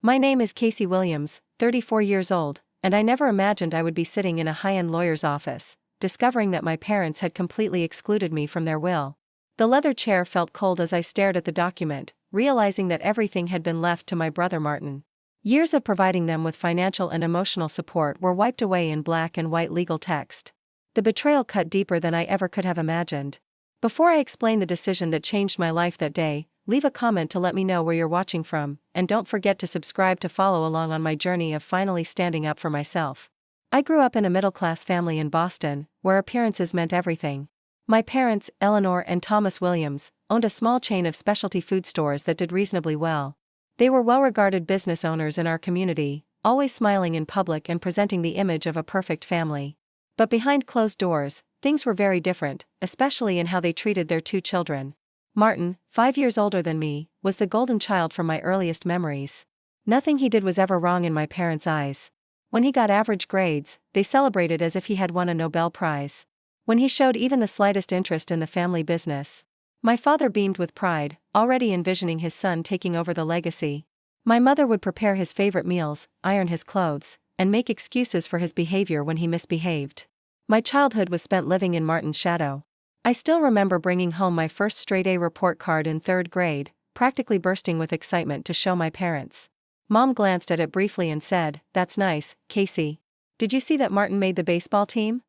My name is Casey Williams, 34 years old, and I never imagined I would be sitting in a high-end lawyer's office, discovering that my parents had completely excluded me from their will. The leather chair felt cold as I stared at the document, realizing that everything had been left to my brother Martin. Years of providing them with financial and emotional support were wiped away in black and white legal text. The betrayal cut deeper than I ever could have imagined. Before I explain the decision that changed my life that day, leave a comment to let me know where you're watching from, and don't forget to subscribe to follow along on my journey of finally standing up for myself. I grew up in a middle-class family in Boston, where appearances meant everything. My parents, Eleanor and Thomas Williams, owned a small chain of specialty food stores that did reasonably well. They were well-regarded business owners in our community, always smiling in public and presenting the image of a perfect family. But behind closed doors, things were very different, especially in how they treated their two children. Martin, 5 years older than me, was the golden child from my earliest memories. Nothing he did was ever wrong in my parents' eyes. When he got average grades, they celebrated as if he had won a Nobel Prize. When he showed even the slightest interest in the family business, my father beamed with pride, already envisioning his son taking over the legacy. My mother would prepare his favorite meals, iron his clothes, and make excuses for his behavior when he misbehaved. My childhood was spent living in Martin's shadow. I still remember bringing home my first straight-A report card in 3rd grade, practically bursting with excitement to show my parents. Mom glanced at it briefly and said, "That's nice, Casey. Did you see that Martin made the baseball team?"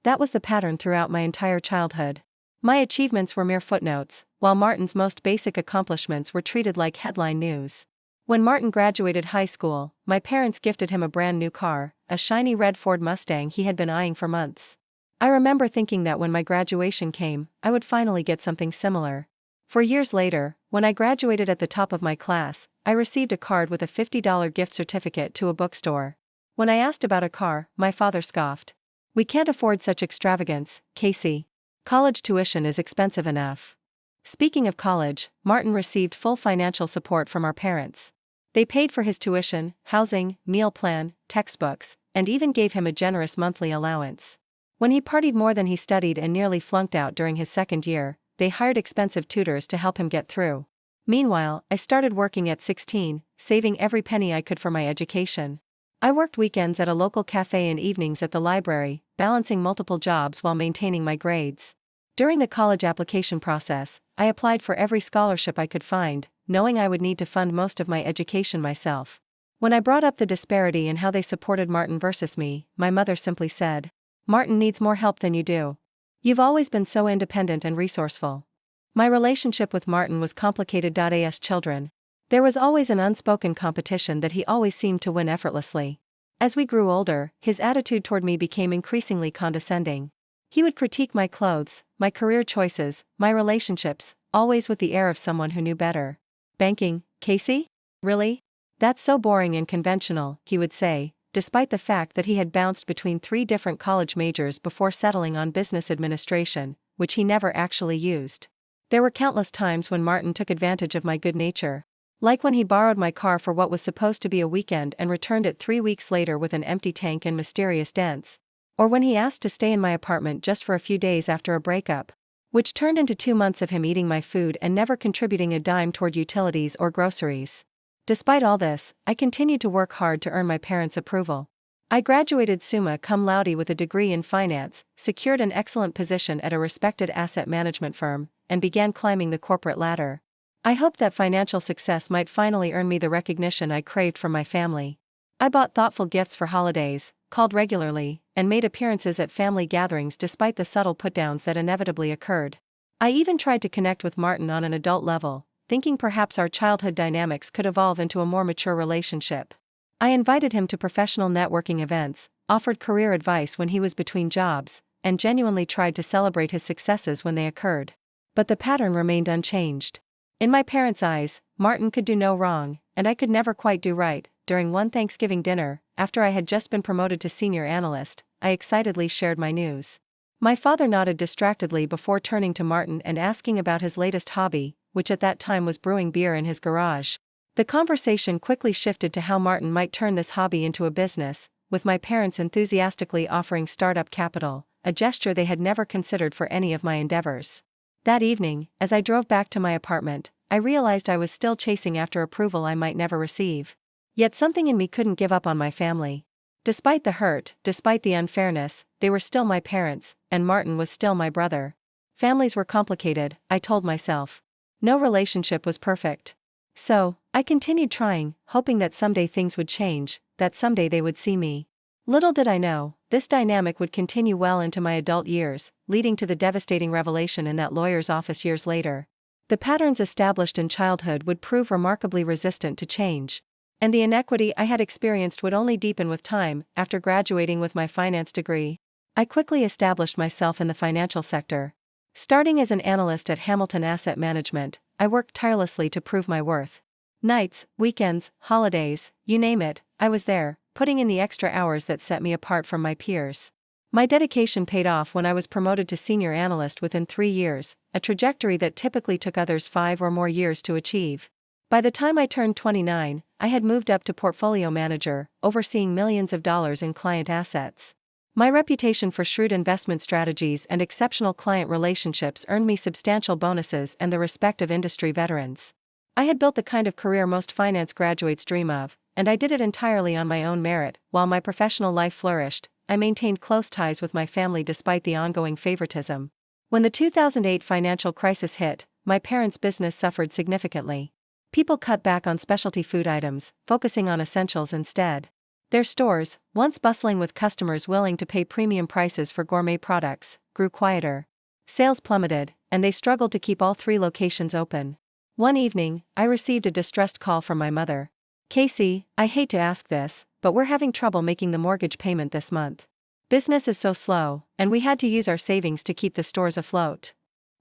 That was the pattern throughout my entire childhood. My achievements were mere footnotes, while Martin's most basic accomplishments were treated like headline news. When Martin graduated high school, my parents gifted him a brand new car, a shiny red Ford Mustang he had been eyeing for months. I remember thinking that when my graduation came, I would finally get something similar. For years later, when I graduated at the top of my class, I received a card with a $50 gift certificate to a bookstore. When I asked about a car, my father scoffed. "We can't afford such extravagance, Casey. College tuition is expensive enough." Speaking of college, Martin received full financial support from our parents. They paid for his tuition, housing, meal plan, textbooks, and even gave him a generous monthly allowance. When he partied more than he studied and nearly flunked out during his 2nd year, they hired expensive tutors to help him get through. Meanwhile, I started working at 16, saving every penny I could for my education. I worked weekends at a local cafe and evenings at the library, balancing multiple jobs while maintaining my grades. During the college application process, I applied for every scholarship I could find, knowing I would need to fund most of my education myself. When I brought up the disparity in how they supported Martin versus me, my mother simply said, "Martin needs more help than you do. You've always been so independent and resourceful." My relationship with Martin was complicated. As children, there was always an unspoken competition that he always seemed to win effortlessly. As we grew older, his attitude toward me became increasingly condescending. He would critique my clothes, my career choices, my relationships, always with the air of someone who knew better. "Banking, Casey? Really? That's so boring and conventional," he would say, despite the fact that he had bounced between 3 different college majors before settling on business administration, which he never actually used. There were countless times when Martin took advantage of my good nature. Like when he borrowed my car for what was supposed to be a weekend and returned it 3 weeks later with an empty tank and mysterious dents. Or when he asked to stay in my apartment just for a few days after a breakup, which turned into 2 months of him eating my food and never contributing a dime toward utilities or groceries. Despite all this, I continued to work hard to earn my parents' approval. I graduated summa cum laude with a degree in finance, secured an excellent position at a respected asset management firm, and began climbing the corporate ladder. I hoped that financial success might finally earn me the recognition I craved from my family. I bought thoughtful gifts for holidays, called regularly, and made appearances at family gatherings despite the subtle put-downs that inevitably occurred. I even tried to connect with Martin on an adult level, thinking perhaps our childhood dynamics could evolve into a more mature relationship. I invited him to professional networking events, offered career advice when he was between jobs, and genuinely tried to celebrate his successes when they occurred. But the pattern remained unchanged. In my parents' eyes, Martin could do no wrong, and I could never quite do right. During one Thanksgiving dinner, after I had just been promoted to senior analyst, I excitedly shared my news. My father nodded distractedly before turning to Martin and asking about his latest hobby, which at that time was brewing beer in his garage. The conversation quickly shifted to how Martin might turn this hobby into a business, with my parents enthusiastically offering startup capital, a gesture they had never considered for any of my endeavors. That evening, as I drove back to my apartment, I realized I was still chasing after approval I might never receive. Yet something in me couldn't give up on my family. Despite the hurt, despite the unfairness, they were still my parents, and Martin was still my brother. Families were complicated, I told myself. No relationship was perfect. So, I continued trying, hoping that someday things would change, that someday they would see me. Little did I know, this dynamic would continue well into my adult years, leading to the devastating revelation in that lawyer's office years later. The patterns established in childhood would prove remarkably resistant to change. And the inequity I had experienced would only deepen with time. After graduating with my finance degree, I quickly established myself in the financial sector. Starting as an analyst at Hamilton Asset Management, I worked tirelessly to prove my worth. Nights, weekends, holidays, you name it, I was there, putting in the extra hours that set me apart from my peers. My dedication paid off when I was promoted to senior analyst within 3 years, a trajectory that typically took others 5 or more years to achieve. By the time I turned 29, I had moved up to portfolio manager, overseeing millions of dollars in client assets. My reputation for shrewd investment strategies and exceptional client relationships earned me substantial bonuses and the respect of industry veterans. I had built the kind of career most finance graduates dream of, and I did it entirely on my own merit. While my professional life flourished, I maintained close ties with my family despite the ongoing favoritism. When the 2008 financial crisis hit, my parents' business suffered significantly. People cut back on specialty food items, focusing on essentials instead. Their stores, once bustling with customers willing to pay premium prices for gourmet products, grew quieter. Sales plummeted, and they struggled to keep all 3 locations open. One evening, I received a distressed call from my mother. "Casey, I hate to ask this, but we're having trouble making the mortgage payment this month. Business is so slow, and we had to use our savings to keep the stores afloat."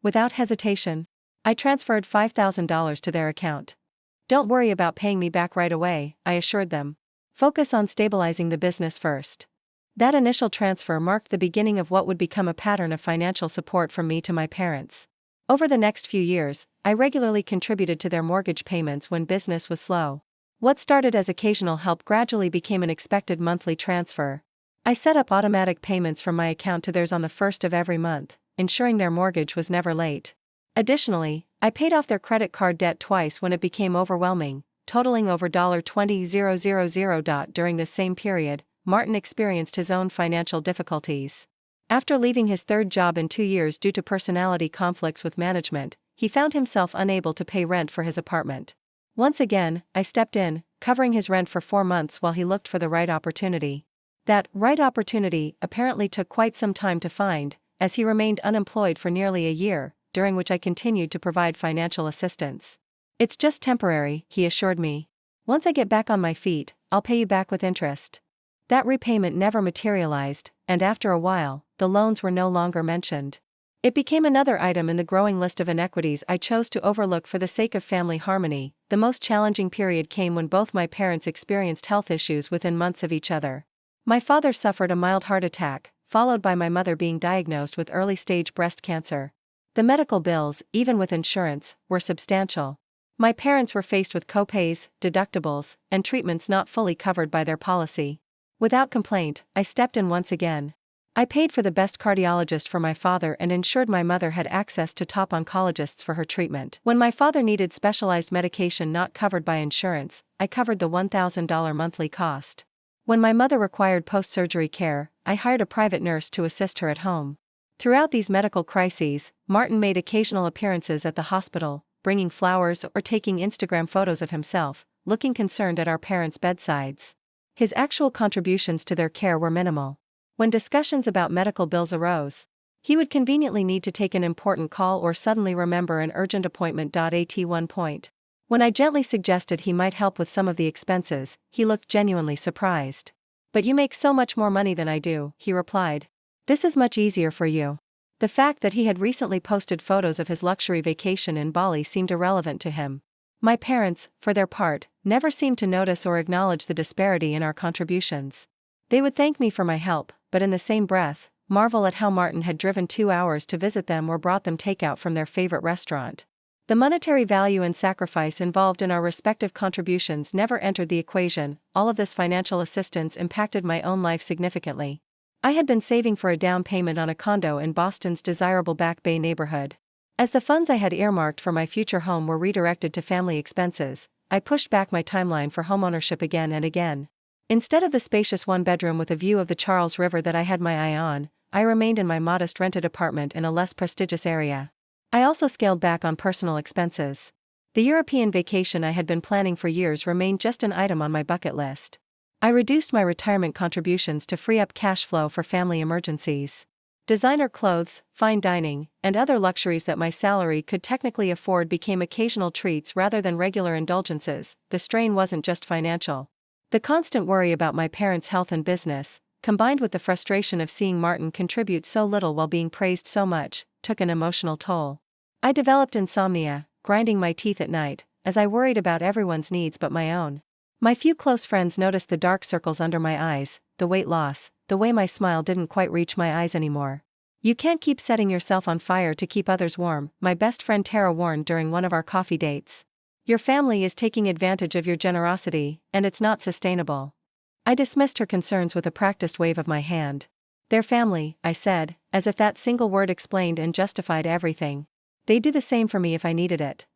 Without hesitation, I transferred $5,000 to their account. "Don't worry about paying me back right away," I assured them. "Focus on stabilizing the business first." That initial transfer marked the beginning of what would become a pattern of financial support from me to my parents. Over the next few years, I regularly contributed to their mortgage payments when business was slow. What started as occasional help gradually became an expected monthly transfer. I set up automatic payments from my account to theirs on the first of every month, ensuring their mortgage was never late. Additionally, I paid off their credit card debt twice when it became overwhelming, totaling over $20,000. During this same period, Martin experienced his own financial difficulties. After leaving his third job in 2 years due to personality conflicts with management, he found himself unable to pay rent for his apartment. Once again, I stepped in, covering his rent for 4 months while he looked for the right opportunity. That right opportunity apparently took quite some time to find, as he remained unemployed for nearly a year, during which I continued to provide financial assistance. "It's just temporary," he assured me. "Once I get back on my feet, I'll pay you back with interest." That repayment never materialized, and after a while, the loans were no longer mentioned. It became another item in the growing list of inequities I chose to overlook for the sake of family harmony. The most challenging period came when both my parents experienced health issues within months of each other. My father suffered a mild heart attack, followed by my mother being diagnosed with early-stage breast cancer. The medical bills, even with insurance, were substantial. My parents were faced with co-pays, deductibles, and treatments not fully covered by their policy. Without complaint, I stepped in once again. I paid for the best cardiologist for my father and ensured my mother had access to top oncologists for her treatment. When my father needed specialized medication not covered by insurance, I covered the $1,000 monthly cost. When my mother required post-surgery care, I hired a private nurse to assist her at home. Throughout these medical crises, Martin made occasional appearances at the hospital, bringing flowers or taking Instagram photos of himself, looking concerned at our parents' bedsides. His actual contributions to their care were minimal. When discussions about medical bills arose, he would conveniently need to take an important call or suddenly remember an urgent appointment. At one point, when I gently suggested he might help with some of the expenses, he looked genuinely surprised. "But you make so much more money than I do," he replied. "This is much easier for you." The fact that he had recently posted photos of his luxury vacation in Bali seemed irrelevant to him. My parents, for their part, never seemed to notice or acknowledge the disparity in our contributions. They would thank me for my help, but in the same breath, marvel at how Martin had driven 2 hours to visit them or brought them takeout from their favorite restaurant. The monetary value and sacrifice involved in our respective contributions never entered the equation. All of this financial assistance impacted my own life significantly. I had been saving for a down payment on a condo in Boston's desirable Back Bay neighborhood. As the funds I had earmarked for my future home were redirected to family expenses, I pushed back my timeline for homeownership again and again. Instead of the spacious one-bedroom with a view of the Charles River that I had my eye on, I remained in my modest rented apartment in a less prestigious area. I also scaled back on personal expenses. The European vacation I had been planning for years remained just an item on my bucket list. I reduced my retirement contributions to free up cash flow for family emergencies. Designer clothes, fine dining, and other luxuries that my salary could technically afford became occasional treats rather than regular indulgences. The strain wasn't just financial. The constant worry about my parents' health and business, combined with the frustration of seeing Martin contribute so little while being praised so much, took an emotional toll. I developed insomnia, grinding my teeth at night, as I worried about everyone's needs but my own. My few close friends noticed the dark circles under my eyes, the weight loss, the way my smile didn't quite reach my eyes anymore. "You can't keep setting yourself on fire to keep others warm," my best friend Tara warned during one of our coffee dates. "Your family is taking advantage of your generosity, and it's not sustainable." I dismissed her concerns with a practiced wave of my hand. "Their family," I said, as if that single word explained and justified everything. "They'd do the same for me if I needed it."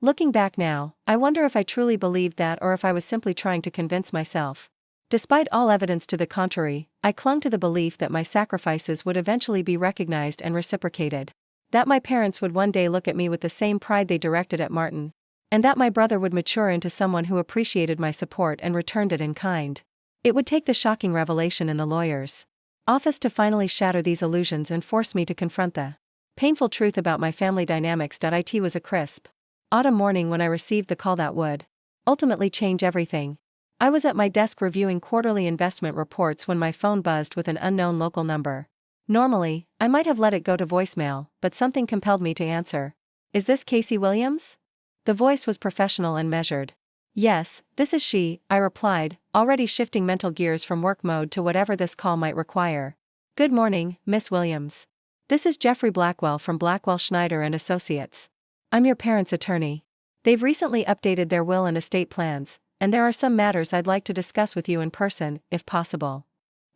Looking back now, I wonder if I truly believed that or if I was simply trying to convince myself. Despite all evidence to the contrary, I clung to the belief that my sacrifices would eventually be recognized and reciprocated. That my parents would one day look at me with the same pride they directed at Martin. And that my brother would mature into someone who appreciated my support and returned it in kind. It would take the shocking revelation in the lawyer's office to finally shatter these illusions and force me to confront the painful truth about my family dynamics. It was a crisp autumn morning when I received the call that would ultimately change everything. I was at my desk reviewing quarterly investment reports when my phone buzzed with an unknown local number. Normally, I might have let it go to voicemail, but something compelled me to answer. "Is this Casey Williams?" The voice was professional and measured. "Yes, this is she," I replied, already shifting mental gears from work mode to whatever this call might require. "Good morning, Miss Williams. This is Jeffrey Blackwell from Blackwell Schneider and Associates. I'm your parents' attorney. They've recently updated their will and estate plans, and there are some matters I'd like to discuss with you in person, if possible."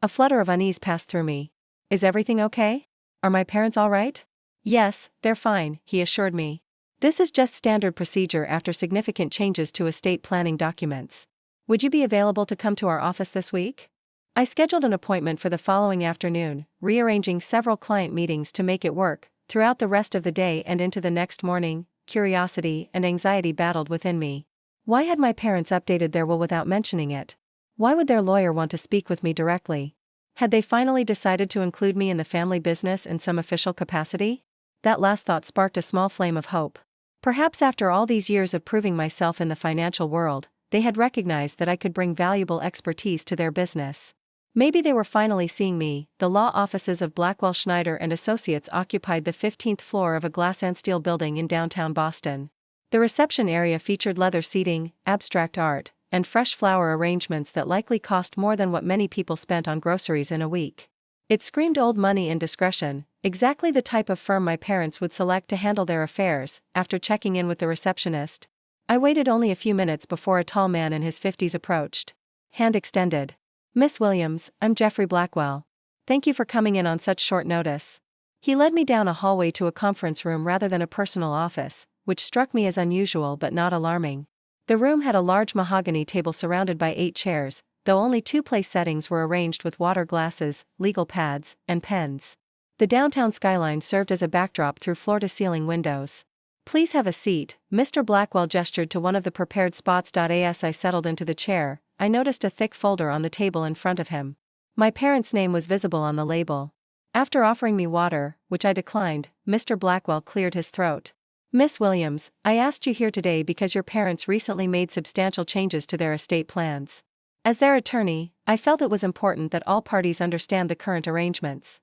A flutter of unease passed through me. "Is everything okay? Are my parents all right?" "Yes, they're fine," he assured me. "This is just standard procedure after significant changes to estate planning documents. Would you be available to come to our office this week?" I scheduled an appointment for the following afternoon, rearranging several client meetings to make it work. Throughout the rest of the day and into the next morning, curiosity and anxiety battled within me. Why had my parents updated their will without mentioning it? Why would their lawyer want to speak with me directly? Had they finally decided to include me in the family business in some official capacity? That last thought sparked a small flame of hope. Perhaps after all these years of proving myself in the financial world, they had recognized that I could bring valuable expertise to their business. Maybe they were finally seeing me. The law offices of Blackwell Schneider and Associates occupied the 15th floor of a glass and steel building in downtown Boston. The reception area featured leather seating, abstract art, and fresh flower arrangements that likely cost more than what many people spent on groceries in a week. It screamed old money and discretion, exactly the type of firm my parents would select to handle their affairs. After checking in with the receptionist, I waited only a few minutes before a tall man in his 50s approached. Hand extended. "Miss Williams, I'm Jeffrey Blackwell. Thank you for coming in on such short notice." He led me down a hallway to a conference room rather than a personal office, which struck me as unusual but not alarming. The room had a large mahogany table surrounded by 8 chairs, though only 2 place settings were arranged with water glasses, legal pads, and pens. The downtown skyline served as a backdrop through floor-to-ceiling windows. "Please have a seat," Mr. Blackwell gestured to one of the prepared spots. As I settled into the chair, I noticed a thick folder on the table in front of him. My parents' name was visible on the label. After offering me water, which I declined, Mr. Blackwell cleared his throat. "Miss Williams, I asked you here today because your parents recently made substantial changes to their estate plans. As their attorney, I felt it was important that all parties understand the current arrangements."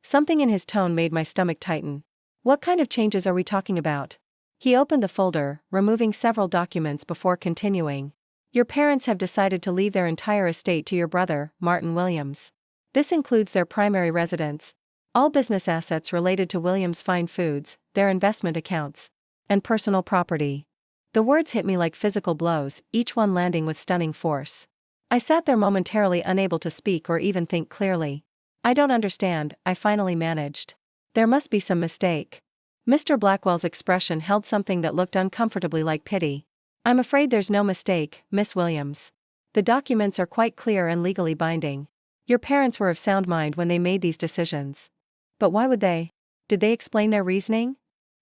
Something in his tone made my stomach tighten. "What kind of changes are we talking about?" He opened the folder, removing several documents before continuing. "Your parents have decided to leave their entire estate to your brother, Martin Williams. This includes their primary residence, all business assets related to Williams Fine Foods, their investment accounts, and personal property." The words hit me like physical blows, each one landing with stunning force. I sat there momentarily unable to speak or even think clearly. "I don't understand," I finally managed. "There must be some mistake." Mr. Blackwell's expression held something that looked uncomfortably like pity. I'm afraid there's no mistake, Miss Williams. The documents are quite clear and legally binding. Your parents were of sound mind when they made these decisions. But why would they? Did they explain their reasoning?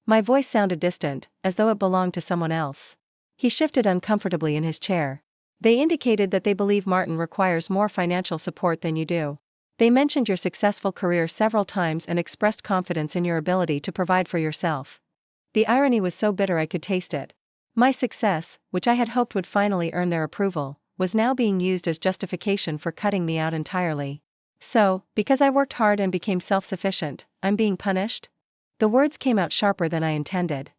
My voice sounded distant, as though it belonged to someone else. He shifted uncomfortably in his chair. They indicated that they believe Martin requires more financial support than you do. They mentioned your successful career several times and expressed confidence in your ability to provide for yourself. The irony was so bitter I could taste it. My success, which I had hoped would finally earn their approval, was now being used as justification for cutting me out entirely. So, because I worked hard and became self-sufficient, I'm being punished? The words came out sharper than I intended.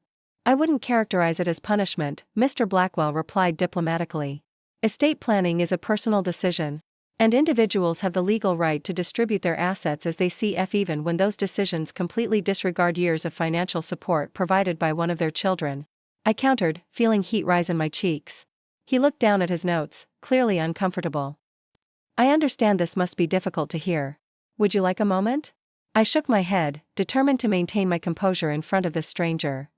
I wouldn't characterize it as punishment, Mr. Blackwell replied diplomatically. Estate planning is a personal decision, and individuals have the legal right to distribute their assets as they see fit even when those decisions completely disregard years of financial support provided by one of their children. I countered, feeling heat rise in my cheeks. He looked down at his notes, clearly uncomfortable. I understand this must be difficult to hear. Would you like a moment? I shook my head, determined to maintain my composure in front of this stranger.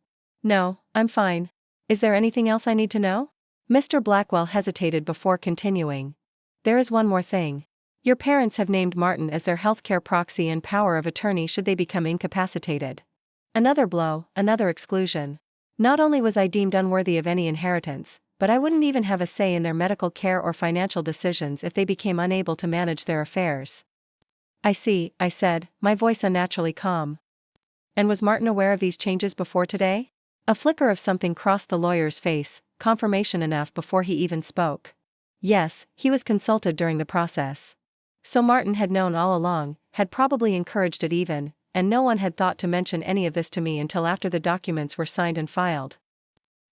No, I'm fine. Is there anything else I need to know? Mr. Blackwell hesitated before continuing. There is one more thing. Your parents have named Martin as their healthcare proxy and power of attorney should they become incapacitated. Another blow, another exclusion. Not only was I deemed unworthy of any inheritance, but I wouldn't even have a say in their medical care or financial decisions if they became unable to manage their affairs. I see, I said, my voice unnaturally calm. And was Martin aware of these changes before today? A flicker of something crossed the lawyer's face, confirmation enough before he even spoke. Yes, he was consulted during the process. So Martin had known all along, had probably encouraged it even, and no one had thought to mention any of this to me until after the documents were signed and filed.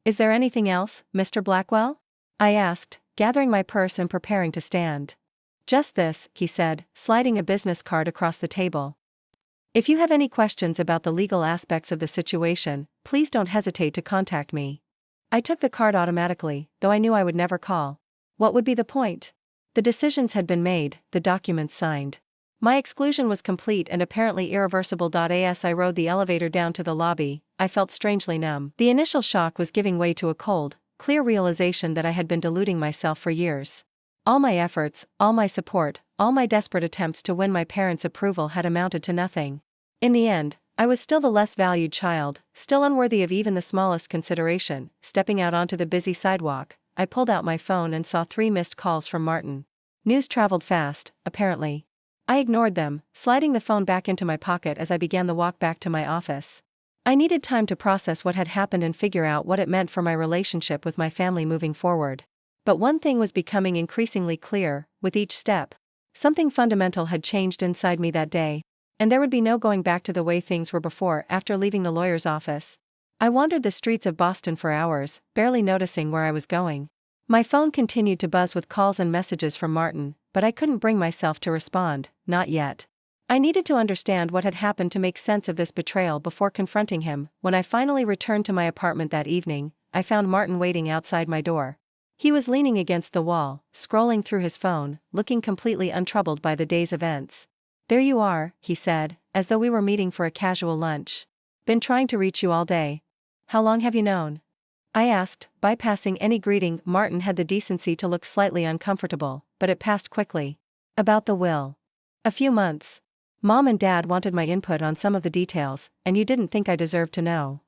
Is there anything else, Mr. Blackwell? I asked, gathering my purse and preparing to stand. Just this, he said, sliding a business card across the table. If you have any questions about the legal aspects of the situation, please don't hesitate to contact me. I took the card automatically, though I knew I would never call. What would be the point? The decisions had been made, the documents signed. My exclusion was complete and apparently irreversible. As I rode the elevator down to the lobby, I felt strangely numb. The initial shock was giving way to a cold, clear realization that I had been deluding myself for years. All my efforts, all my support, all my desperate attempts to win my parents' approval had amounted to nothing. In the end, I was still the less valued child, still unworthy of even the smallest consideration. Stepping out onto the busy sidewalk, I pulled out my phone and saw 3 missed calls from Martin. News traveled fast, apparently. I ignored them, sliding the phone back into my pocket as I began the walk back to my office. I needed time to process what had happened and figure out what it meant for my relationship with my family moving forward. But one thing was becoming increasingly clear, with each step. Something fundamental had changed inside me that day, and there would be no going back to the way things were before after leaving the lawyer's office. I wandered the streets of Boston for hours, barely noticing where I was going. My phone continued to buzz with calls and messages from Martin, but I couldn't bring myself to respond, not yet. I needed to understand what had happened to make sense of this betrayal before confronting him. When I finally returned to my apartment that evening, I found Martin waiting outside my door. He was leaning against the wall, scrolling through his phone, looking completely untroubled by the day's events. "There you are," he said, as though we were meeting for a casual lunch. "Been trying to reach you all day. How long have you known?" I asked, bypassing any greeting. Martin had the decency to look slightly uncomfortable, but it passed quickly. "About the will. A few months. Mom and Dad wanted my input on some of the details, and you didn't think I deserved to know."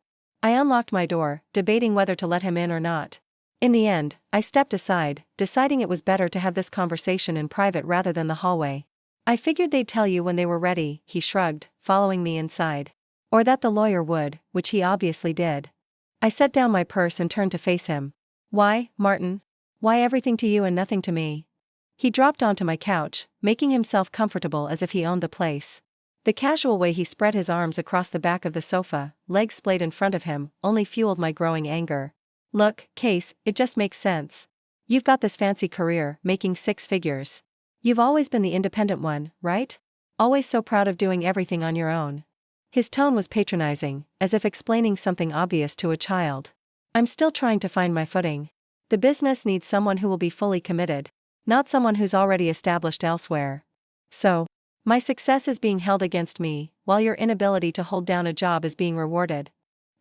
I unlocked my door, debating whether to let him in or not. In the end, I stepped aside, deciding it was better to have this conversation in private rather than the hallway. "I figured they'd tell you when they were ready," he shrugged, following me inside. "Or that the lawyer would, which he obviously did." I set down my purse and turned to face him. "Why, Martin? Why everything to you and nothing to me?" He dropped onto my couch, making himself comfortable as if he owned the place. The casual way he spread his arms across the back of the sofa, legs splayed in front of him, only fueled my growing anger. "Look, Case, it just makes sense. You've got this fancy career, making 6 figures. You've always been the independent one, right? Always so proud of doing everything on your own." His tone was patronizing, as if explaining something obvious to a child. "I'm still trying to find my footing. The business needs someone who will be fully committed, not someone who's already established elsewhere. So, my success is being held against me, while your inability to hold down a job is being rewarded."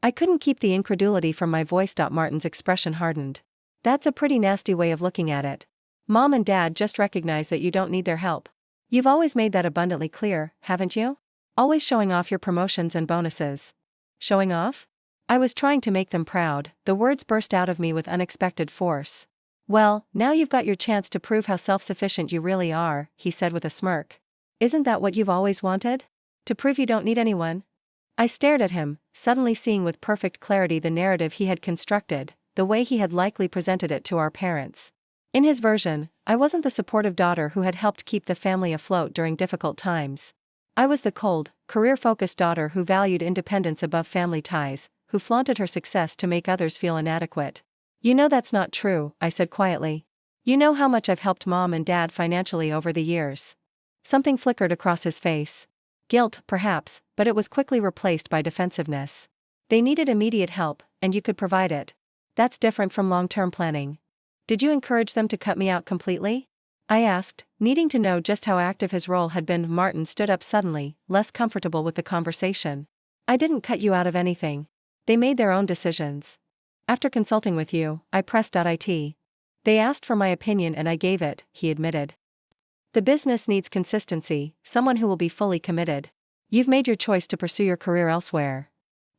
I couldn't keep the incredulity from my voice. Martin's expression hardened. That's a pretty nasty way of looking at it. Mom and Dad just recognize that you don't need their help. You've always made that abundantly clear, haven't you? Always showing off your promotions and bonuses. Showing off? I was trying to make them proud. The words burst out of me with unexpected force. Well, now you've got your chance to prove how self-sufficient you really are, he said with a smirk. Isn't that what you've always wanted? To prove you don't need anyone? I stared at him, suddenly seeing with perfect clarity the narrative he had constructed, the way he had likely presented it to our parents. In his version, I wasn't the supportive daughter who had helped keep the family afloat during difficult times. I was the cold, career-focused daughter who valued independence above family ties, who flaunted her success to make others feel inadequate. You know that's not true, I said quietly. You know how much I've helped Mom and Dad financially over the years. Something flickered across his face. Guilt, perhaps, but it was quickly replaced by defensiveness. They needed immediate help, and you could provide it. That's different from long-term planning. Did you encourage them to cut me out completely? I asked, needing to know just how active his role had been. Martin stood up suddenly, less comfortable with the conversation. I didn't cut you out of anything. They made their own decisions. After consulting with you, I pressed .it. They asked for my opinion and I gave it, he admitted. The business needs consistency, someone who will be fully committed. You've made your choice to pursue your career elsewhere.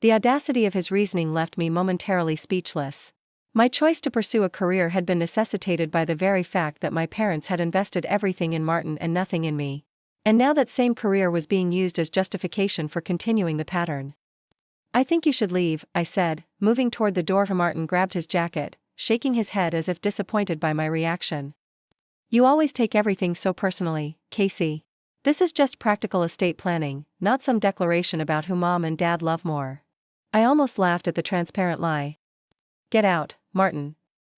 The audacity of his reasoning left me momentarily speechless. My choice to pursue a career had been necessitated by the very fact that my parents had invested everything in Martin and nothing in me. And now that same career was being used as justification for continuing the pattern. I think you should leave, I said, moving toward the door. Martin grabbed his jacket, shaking his head as if disappointed by my reaction. You always take everything so personally, Casey. This is just practical estate planning, not some declaration about who Mom and Dad love more. I almost laughed at the transparent lie. Get out, Martin.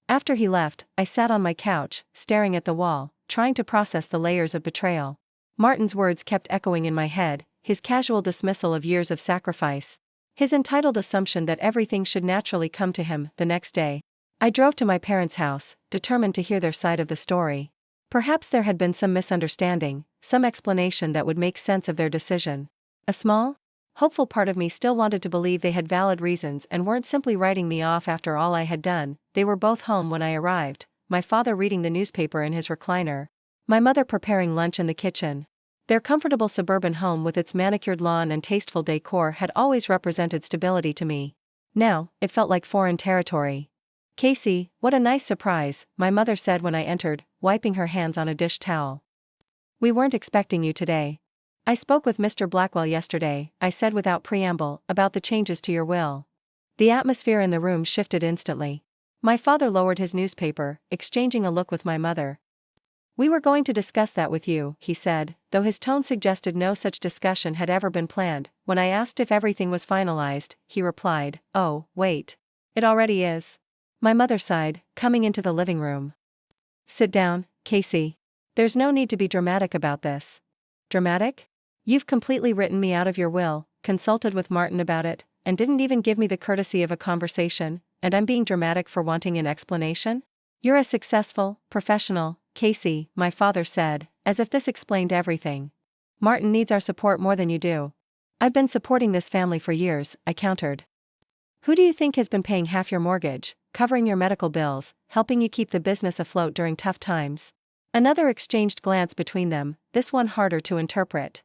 After he left, I sat on my couch, staring at the wall, trying to process the layers of betrayal. Martin's words kept echoing in my head, his casual dismissal of years of sacrifice. His entitled assumption that everything should naturally come to him. The next day, I drove to my parents' house, determined to hear their side of the story. Perhaps there had been some misunderstanding, some explanation that would make sense of their decision. A small, hopeful part of me still wanted to believe they had valid reasons and weren't simply writing me off after all I had done. They were both home when I arrived, my father reading the newspaper in his recliner, my mother preparing lunch in the kitchen. Their comfortable suburban home with its manicured lawn and tasteful decor had always represented stability to me. Now, it felt like foreign territory. Casey, what a nice surprise, my mother said when I entered, wiping her hands on a dish towel. We weren't expecting you today. I spoke with Mr. Blackwell yesterday, I said without preamble, about the changes to your will. The atmosphere in the room shifted instantly. My father lowered his newspaper, exchanging a look with my mother. We were going to discuss that with you, he said, though his tone suggested no such discussion had ever been planned. When I asked if everything was finalized, he replied, "Oh, wait. It already is." My mother sighed, coming into the living room. Sit down, Casey. There's no need to be dramatic about this. Dramatic? You've completely written me out of your will, consulted with Martin about it, and didn't even give me the courtesy of a conversation, and I'm being dramatic for wanting an explanation? You're a successful, professional, Casey, my father said, as if this explained everything. Martin needs our support more than you do. I've been supporting this family for years, I countered. Who do you think has been paying half your mortgage, covering your medical bills, helping you keep the business afloat during tough times? Another exchanged glance between them, this one harder to interpret.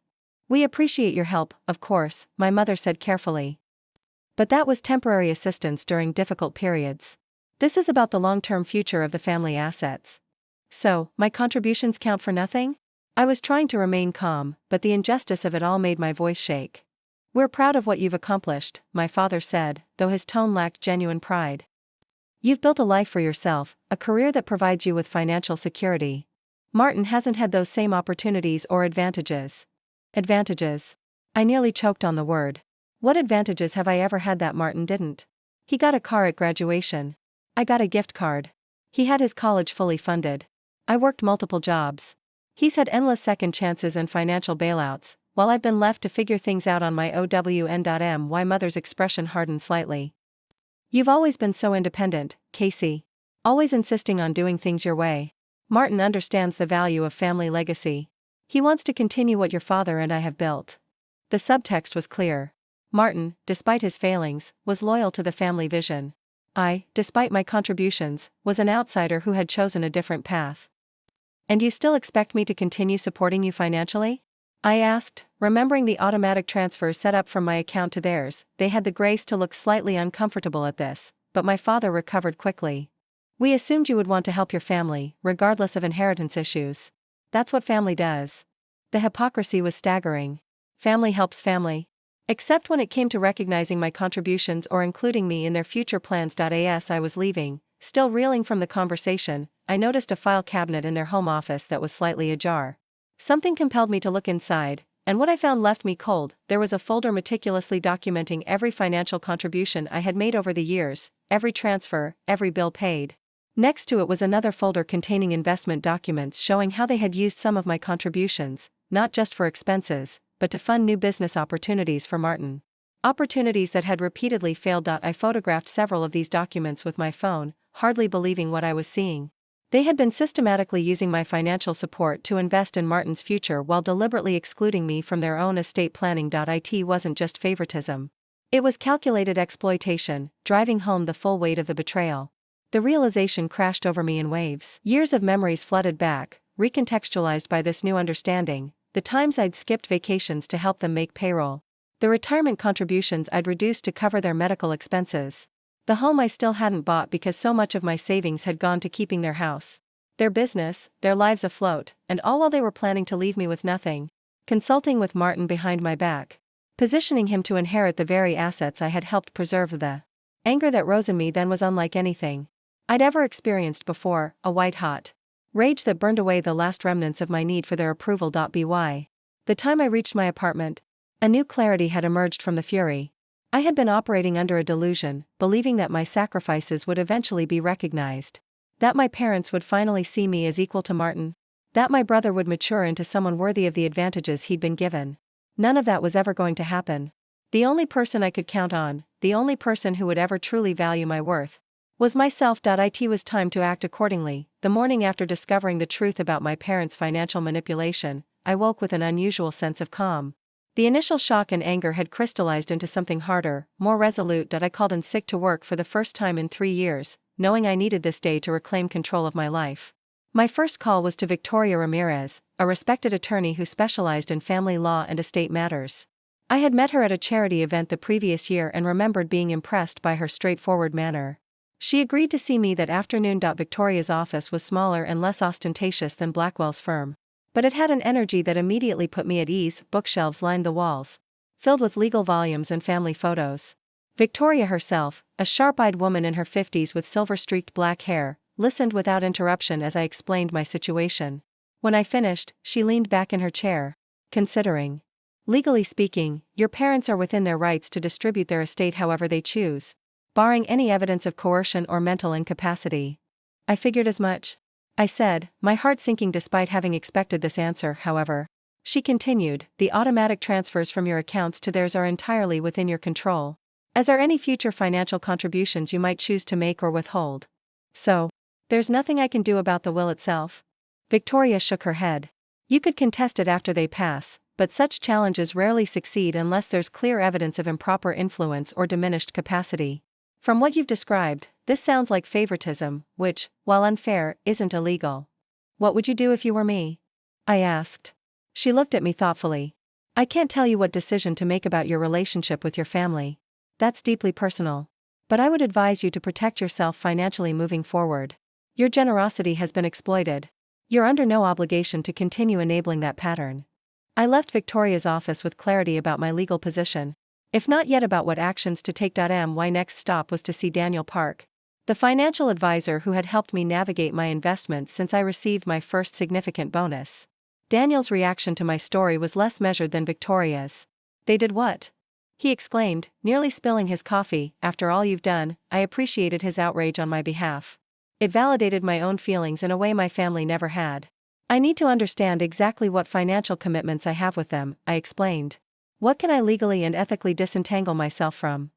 We appreciate your help, of course, my mother said carefully. But that was temporary assistance during difficult periods. This is about the long-term future of the family assets. So, my contributions count for nothing? I was trying to remain calm, but the injustice of it all made my voice shake. We're proud of what you've accomplished, my father said, though his tone lacked genuine pride. You've built a life for yourself, a career that provides you with financial security. Martin hasn't had those same opportunities or advantages. Advantages. I nearly choked on the word. What advantages have I ever had that Martin didn't? He got a car at graduation. I got a gift card. He had his college fully funded. I worked multiple jobs. He's had endless second chances and financial bailouts, while I've been left to figure things out on my own. My mother's expression hardened slightly. You've always been so independent, Casey. Always insisting on doing things your way. Martin understands the value of family legacy. He wants to continue what your father and I have built. The subtext was clear. Martin, despite his failings, was loyal to the family vision. I, despite my contributions, was an outsider who had chosen a different path. "And you still expect me to continue supporting you financially?" I asked, remembering the automatic transfers set up from my account to theirs. They had the grace to look slightly uncomfortable at this, but my father recovered quickly. "We assumed you would want to help your family, regardless of inheritance issues. That's what family does." The hypocrisy was staggering. Family helps family. Except when it came to recognizing my contributions or including me in their future plans. As I was leaving, still reeling from the conversation, I noticed a file cabinet in their home office that was slightly ajar. Something compelled me to look inside, and what I found left me cold. There was a folder meticulously documenting every financial contribution I had made over the years, every transfer, every bill paid. Next to it was another folder containing investment documents showing how they had used some of my contributions, not just for expenses, but to fund new business opportunities for Martin. Opportunities that had repeatedly failed. I photographed several of these documents with my phone, hardly believing what I was seeing. They had been systematically using my financial support to invest in Martin's future while deliberately excluding me from their own estate planning. It wasn't just favoritism. It was calculated exploitation, driving home the full weight of the betrayal. The realization crashed over me in waves. Years of memories flooded back, recontextualized by this new understanding. The times I'd skipped vacations to help them make payroll. The retirement contributions I'd reduced to cover their medical expenses. The home I still hadn't bought because so much of my savings had gone to keeping their house, their business, their lives afloat, and all while they were planning to leave me with nothing. Consulting with Martin behind my back. Positioning him to inherit the very assets I had helped preserve. The anger that rose in me then was unlike anything I'd ever experienced before, a white-hot rage that burned away the last remnants of my need for their approval. By the time I reached my apartment, a new clarity had emerged from the fury. I had been operating under a delusion, believing that my sacrifices would eventually be recognized. That my parents would finally see me as equal to Martin. That my brother would mature into someone worthy of the advantages he'd been given. None of that was ever going to happen. The only person I could count on, the only person who would ever truly value my worth, was myself. It was time to act accordingly. The morning after discovering the truth about my parents' financial manipulation, I woke with an unusual sense of calm. The initial shock and anger had crystallized into something harder, more resolute. I called in sick to work for the first time in 3 years, knowing I needed this day to reclaim control of my life. My first call was to Victoria Ramirez, a respected attorney who specialized in family law and estate matters. I had met her at a charity event the previous year and remembered being impressed by her straightforward manner. She agreed to see me that afternoon. Victoria's office was smaller and less ostentatious than Blackwell's firm, but it had an energy that immediately put me at ease. Bookshelves lined the walls, filled with legal volumes and family photos. Victoria herself, a sharp-eyed woman in her 50s with silver-streaked black hair, listened without interruption as I explained my situation. When I finished, she leaned back in her chair, considering. "Legally speaking, your parents are within their rights to distribute their estate however they choose, barring any evidence of coercion or mental incapacity." "I figured as much," I said, my heart sinking despite having expected this answer. "However," she continued, "the automatic transfers from your accounts to theirs are entirely within your control, as are any future financial contributions you might choose to make or withhold. So, there's nothing I can do about the will itself?" Victoria shook her head. "You could contest it after they pass, but such challenges rarely succeed unless there's clear evidence of improper influence or diminished capacity. From what you've described, this sounds like favoritism, which, while unfair, isn't illegal." "What would you do if you were me?" I asked. She looked at me thoughtfully. "I can't tell you what decision to make about your relationship with your family. That's deeply personal. But I would advise you to protect yourself financially moving forward. Your generosity has been exploited. You're under no obligation to continue enabling that pattern." I left Victoria's office with clarity about my legal position, if not yet about what actions to take. My next stop was to see Daniel Park, the financial advisor who had helped me navigate my investments since I received my first significant bonus. Daniel's reaction to my story was less measured than Victoria's. "They did what?" he exclaimed, nearly spilling his coffee. "After all you've done." I appreciated his outrage on my behalf. It validated my own feelings in a way my family never had. "I need to understand exactly what financial commitments I have with them," I explained. "What can I legally and ethically disentangle myself from?"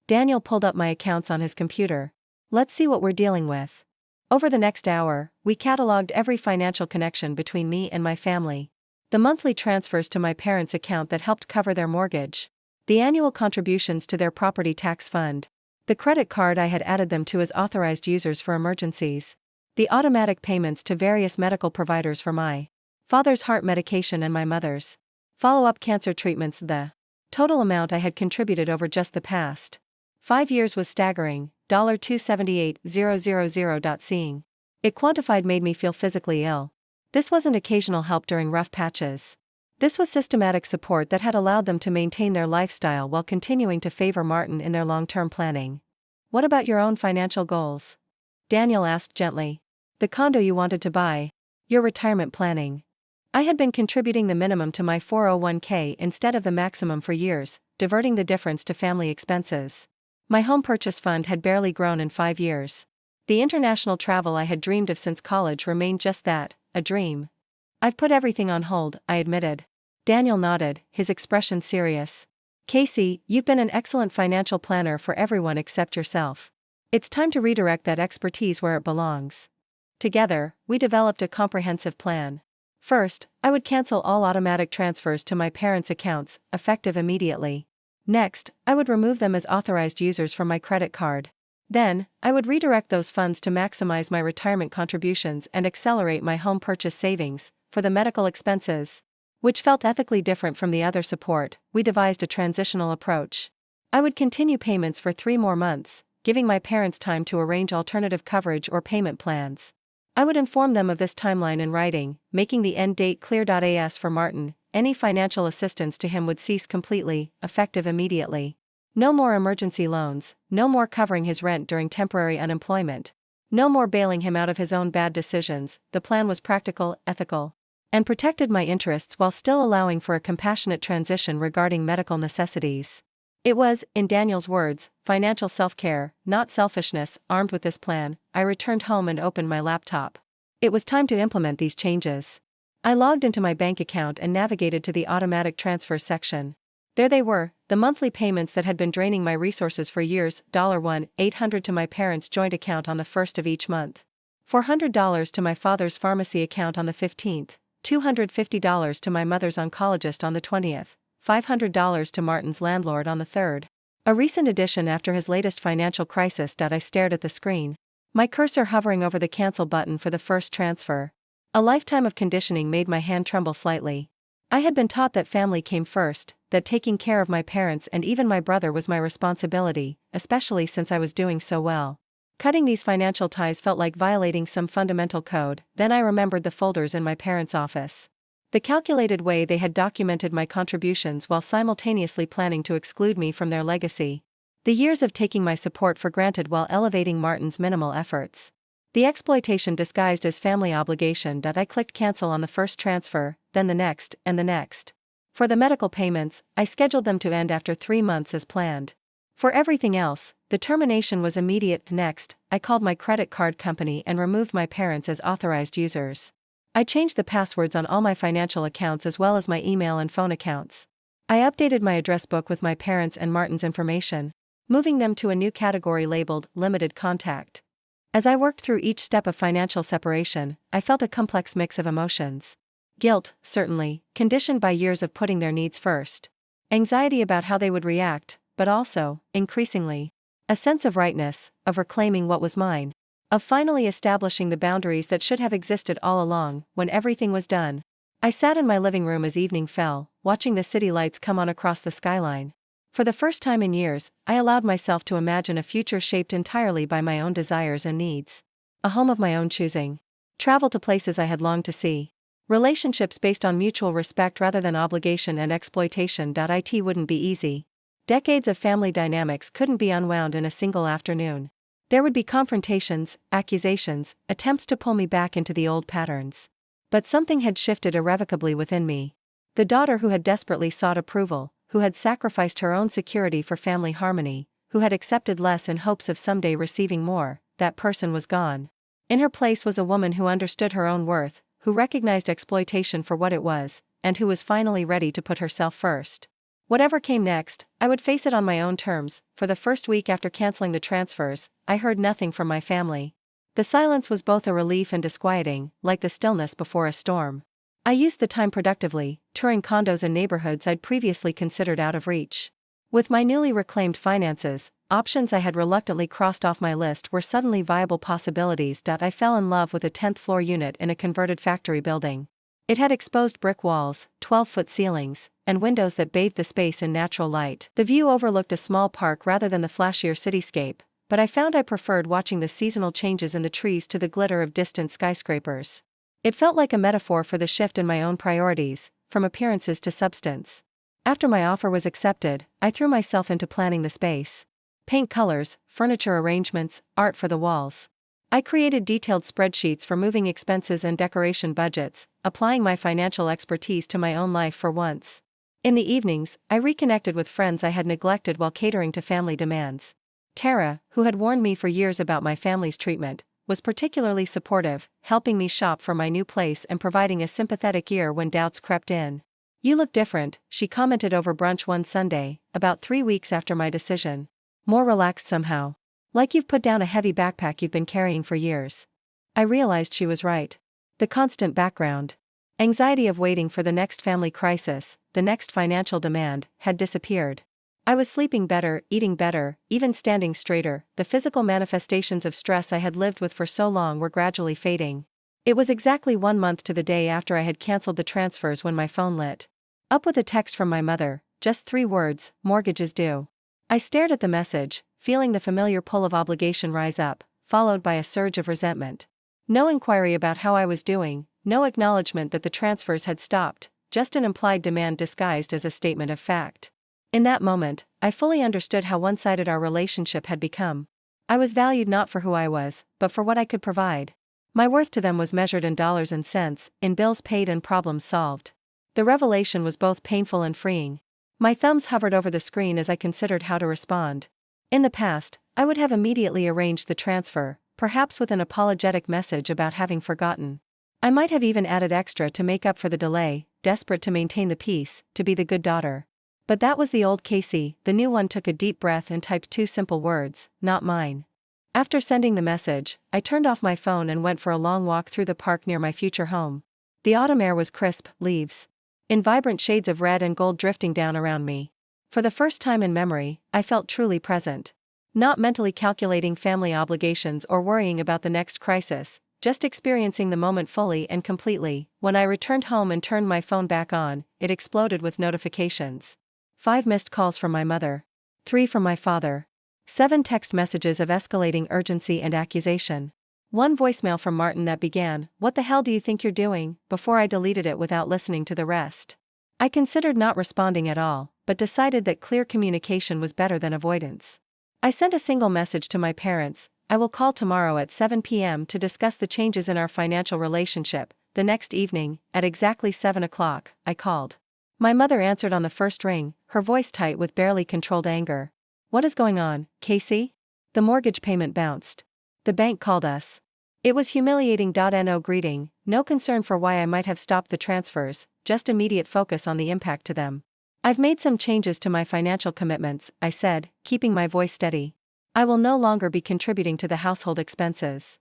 Daniel pulled up my accounts on his computer. "Let's see what we're dealing with." Over the next hour, we cataloged every financial connection between me and my family. The monthly transfers to my parents' account that helped cover their mortgage. The annual contributions to their property tax fund. The credit card I had added them to as authorized users for emergencies. The automatic payments to various medical providers for my father's heart medication and my mother's follow-up cancer treatments. The total amount I had contributed over just the past 5 years was staggering, $278,000. Seeing it quantified made me feel physically ill. This wasn't occasional help during rough patches. This was systematic support that had allowed them to maintain their lifestyle while continuing to favor Martin in their long-term planning. What about your own financial goals? Daniel asked gently. The condo you wanted to buy. Your retirement planning. I had been contributing the minimum to my 401k instead of the maximum for years, diverting the difference to family expenses. My home purchase fund had barely grown in 5 years. The international travel I had dreamed of since college remained just that, a dream. I've put everything on hold, I admitted. Daniel nodded, his expression serious. Casey, you've been an excellent financial planner for everyone except yourself. It's time to redirect that expertise where it belongs. Together, we developed a comprehensive plan. First, I would cancel all automatic transfers to my parents' accounts, effective immediately. Next, I would remove them as authorized users from my credit card. Then, I would redirect those funds to maximize my retirement contributions and accelerate my home purchase savings for the medical expenses. Which felt ethically different from the other support. We devised a transitional approach. I would continue payments for 3 more months, giving my parents time to arrange alternative coverage or payment plans. I would inform them of this timeline in writing, making the end date clear. As for Martin, any financial assistance to him would cease completely, effective immediately. No more emergency loans, no more covering his rent during temporary unemployment. No more bailing him out of his own bad decisions. The plan was practical, ethical, and protected my interests while still allowing for a compassionate transition regarding medical necessities. It was, in Daniel's words, financial self-care, not selfishness. Armed with this plan, I returned home and opened my laptop. It was time to implement these changes. I logged into my bank account and navigated to the automatic transfer section. There they were, the monthly payments that had been draining my resources for years. $1,800 to my parents' joint account on the 1st of each month. $400 to my father's pharmacy account on the 15th. $250 to my mother's oncologist on the 20th, $500 to Martin's landlord on the 3rd. A recent addition after his latest financial crisis. I stared at the screen, my cursor hovering over the cancel button for the first transfer. A lifetime of conditioning made my hand tremble slightly. I had been taught that family came first, that taking care of my parents and even my brother was my responsibility, especially since I was doing so well. Cutting these financial ties felt like violating some fundamental code. Then I remembered the folders in my parents' office. The calculated way they had documented my contributions while simultaneously planning to exclude me from their legacy. The years of taking my support for granted while elevating Martin's minimal efforts. The exploitation disguised as family obligation. I clicked cancel on the first transfer, then the next, and the next. For the medical payments, I scheduled them to end after 3 months as planned. For everything else, the termination was immediate. Next, I called my credit card company and removed my parents as authorized users. I changed the passwords on all my financial accounts as well as my email and phone accounts. I updated my address book with my parents' and Martin's information, moving them to a new category labeled Limited Contact. As I worked through each step of financial separation, I felt a complex mix of emotions. Guilt, certainly, conditioned by years of putting their needs first. Anxiety about how they would react, but also, increasingly, a sense of rightness, of reclaiming what was mine, of finally establishing the boundaries that should have existed all along. When everything was done, I sat in my living room as evening fell, watching the city lights come on across the skyline. For the first time in years, I allowed myself to imagine a future shaped entirely by my own desires and needs. A home of my own choosing. Travel to places I had longed to see. Relationships based on mutual respect rather than obligation and exploitation. It wouldn't be easy. Decades of family dynamics couldn't be unwound in a single afternoon. There would be confrontations, accusations, attempts to pull me back into the old patterns. But something had shifted irrevocably within me. The daughter who had desperately sought approval, who had sacrificed her own security for family harmony, who had accepted less in hopes of someday receiving more, that person was gone. In her place was a woman who understood her own worth, who recognized exploitation for what it was, and who was finally ready to put herself first. Whatever came next, I would face it on my own terms. For the first week after canceling the transfers, I heard nothing from my family. The silence was both a relief and disquieting, like the stillness before a storm. I used the time productively, touring condos and neighborhoods I'd previously considered out of reach. With my newly reclaimed finances, options I had reluctantly crossed off my list were suddenly viable possibilities. I fell in love with a 10th floor unit in a converted factory building. It had exposed brick walls, 12-foot ceilings, and windows that bathed the space in natural light. The view overlooked a small park rather than the flashier cityscape, but I found I preferred watching the seasonal changes in the trees to the glitter of distant skyscrapers. It felt like a metaphor for the shift in my own priorities, from appearances to substance. After my offer was accepted, I threw myself into planning the space. Paint colors, furniture arrangements, art for the walls. I created detailed spreadsheets for moving expenses and decoration budgets, applying my financial expertise to my own life for once. In the evenings, I reconnected with friends I had neglected while catering to family demands. Tara, who had warned me for years about my family's treatment, was particularly supportive, helping me shop for my new place and providing a sympathetic ear when doubts crept in. "You look different," she commented over brunch one Sunday, about 3 weeks after my decision. "More relaxed somehow. Like you've put down a heavy backpack you've been carrying for years." I realized she was right. The constant background anxiety of waiting for the next family crisis, the next financial demand, had disappeared. I was sleeping better, eating better, even standing straighter. The physical manifestations of stress I had lived with for so long were gradually fading. It was exactly 1 month to the day after I had cancelled the transfers when my phone lit up with a text from my mother, just 3 words: "Mortgage is due." I stared at the message, feeling the familiar pull of obligation rise up, followed by a surge of resentment. No inquiry about how I was doing, no acknowledgement that the transfers had stopped, just an implied demand disguised as a statement of fact. In that moment, I fully understood how one-sided our relationship had become. I was valued not for who I was, but for what I could provide. My worth to them was measured in dollars and cents, in bills paid and problems solved. The revelation was both painful and freeing. My thumbs hovered over the screen as I considered how to respond. In the past, I would have immediately arranged the transfer, perhaps with an apologetic message about having forgotten. I might have even added extra to make up for the delay, desperate to maintain the peace, to be the good daughter. But that was the old Casey. The new one took a deep breath and typed 2 simple words: "Not mine." After sending the message, I turned off my phone and went for a long walk through the park near my future home. The autumn air was crisp, leaves in vibrant shades of red and gold drifting down around me. For the first time in memory, I felt truly present. Not mentally calculating family obligations or worrying about the next crisis, just experiencing the moment fully and completely. When I returned home and turned my phone back on, it exploded with notifications. 5 missed calls from my mother. 3 from my father. 7 text messages of escalating urgency and accusation. 1 voicemail from Martin that began, "What the hell do you think you're doing?" before I deleted it without listening to the rest. I considered not responding at all, but decided that clear communication was better than avoidance. I sent a single message to my parents: "I will call tomorrow at 7 p.m. to discuss the changes in our financial relationship." The next evening, at exactly 7 o'clock, I called. My mother answered on the first ring, her voice tight with barely controlled anger. "What is going on, Casey?" "The mortgage payment bounced. The bank called us." It was humiliating. No greeting, no concern for why I might have stopped the transfers, just immediate focus on the impact to them. "I've made some changes to my financial commitments," I said, keeping my voice steady. "I will no longer be contributing to the household expenses."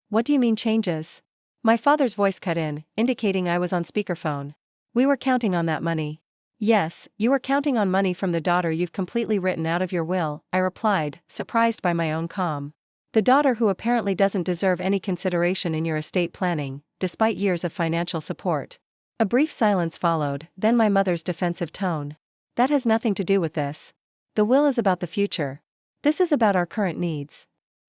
"What do you mean changes?" My father's voice cut in, indicating I was on speakerphone. "We were counting on that money." "Yes, you were counting on money from the daughter you've completely written out of your will," I replied, surprised by my own calm. "The daughter who apparently doesn't deserve any consideration in your estate planning, despite years of financial support." A brief silence followed, then my mother's defensive tone. "That has nothing to do with this. The will is about the future. This is about our current needs."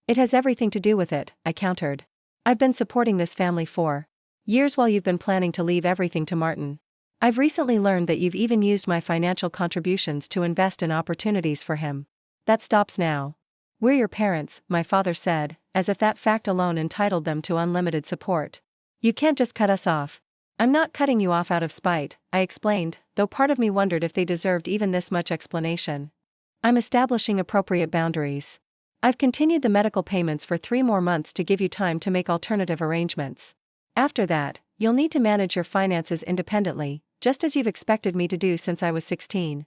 "It has everything to do with it," I countered. "I've been supporting this family for years while you've been planning to leave everything to Martin. I've recently learned that you've even used my financial contributions to invest in opportunities for him. That stops now. We're your parents," my father said, as if that fact alone entitled them to unlimited support. "You can't just cut us off." "I'm not cutting you off out of spite," I explained, though part of me wondered if they deserved even this much explanation. "I'm establishing appropriate boundaries. I've continued the medical payments for 3 more months to give you time to make alternative arrangements. After that, you'll need to manage your finances independently, just as you've expected me to do since I was 16.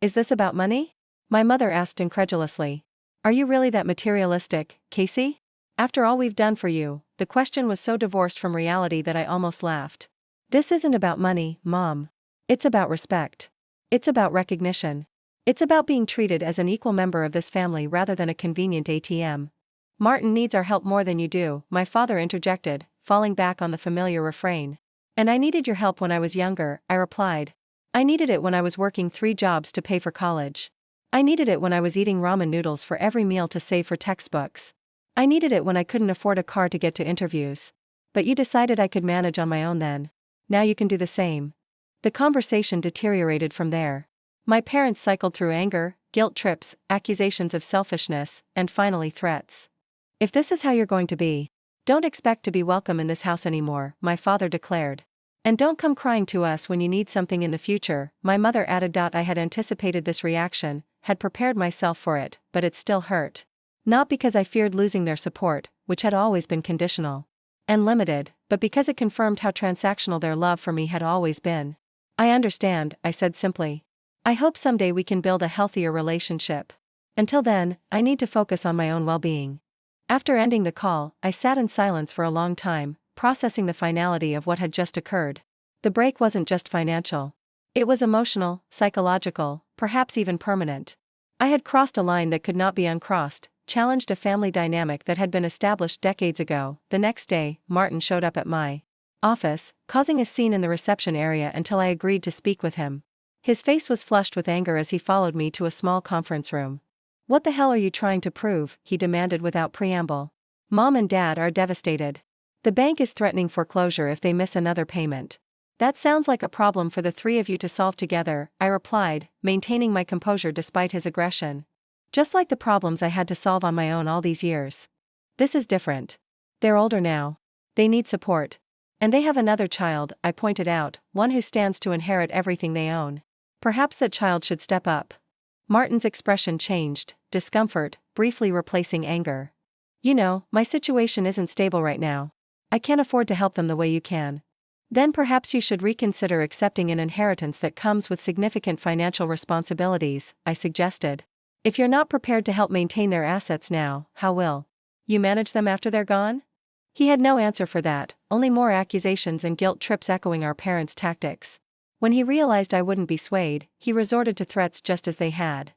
"Is this about money?" my mother asked incredulously. "Are you really that materialistic, Casey? After all we've done for you?" The question was so divorced from reality that I almost laughed. "This isn't about money, Mom. It's about respect. It's about recognition. It's about being treated as an equal member of this family rather than a convenient ATM. Martin needs our help more than you do, my father interjected, falling back on the familiar refrain. And I needed your help when I was younger, I replied. I needed it when I was working 3 jobs to pay for college. I needed it when I was eating ramen noodles for every meal to save for textbooks. I needed it when I couldn't afford a car to get to interviews. But you decided I could manage on my own then. Now you can do the same. The conversation deteriorated from there. My parents cycled through anger, guilt trips, accusations of selfishness, and finally threats. If this is how you're going to be, don't expect to be welcome in this house anymore, my father declared. And don't come crying to us when you need something in the future, my mother added. I had anticipated this reaction, had prepared myself for it, but it still hurt. Not because I feared losing their support, which had always been conditional and limited, but because it confirmed how transactional their love for me had always been. I understand, I said simply. I hope someday we can build a healthier relationship. Until then, I need to focus on my own well-being. After ending the call, I sat in silence for a long time, processing the finality of what had just occurred. The break wasn't just financial. It was emotional, psychological, perhaps even permanent. I had crossed a line that could not be uncrossed, challenged a family dynamic that had been established decades ago. The next day, Martin showed up at my office, causing a scene in the reception area until I agreed to speak with him. His face was flushed with anger as he followed me to a small conference room. What the hell are you trying to prove? He demanded without preamble. Mom and Dad are devastated. The bank is threatening foreclosure if they miss another payment. That sounds like a problem for the 3 of you to solve together, I replied, maintaining my composure despite his aggression. Just like the problems I had to solve on my own all these years. This is different. They're older now. They need support. And they have another child, I pointed out, one who stands to inherit everything they own. Perhaps that child should step up. Martin's expression changed, discomfort, briefly replacing anger. You know, my situation isn't stable right now. I can't afford to help them the way you can. Then perhaps you should reconsider accepting an inheritance that comes with significant financial responsibilities, I suggested. If you're not prepared to help maintain their assets now, how will you manage them after they're gone? He had no answer for that, only more accusations and guilt trips echoing our parents' tactics. When he realized I wouldn't be swayed, he resorted to threats just as they had.